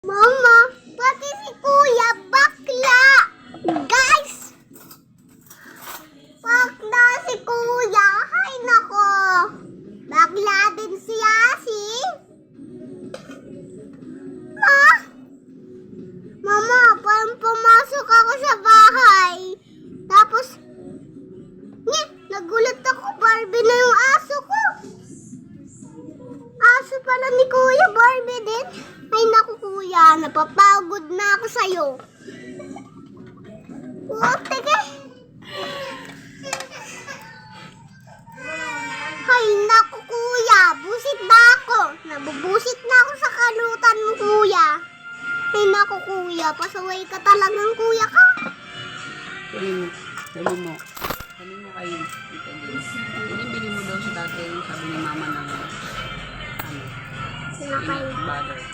Mama, pati si Kuya bakla. Guys! Bakla si Kuya. Hay nako. Bakla din si Asi. Mama, parang pumasok ako sa bahay. Tapos, nagulat ako. Barbie na yung aso ko. Aso pala ni Kuya, Barbie din. Ay naku Kuya, napapagod na ako sa'yo. Oh, teke. Ay naku Kuya, busit ba ako? Nabubusit na ako sa kalutan mo Kuya. Ay naku Kuya, pasaway ka talagang Kuya ka. Sabi mo kay Tita Grace. Binibili mo daw sa tatay, sabi ni Mama ng Sinakay. butter.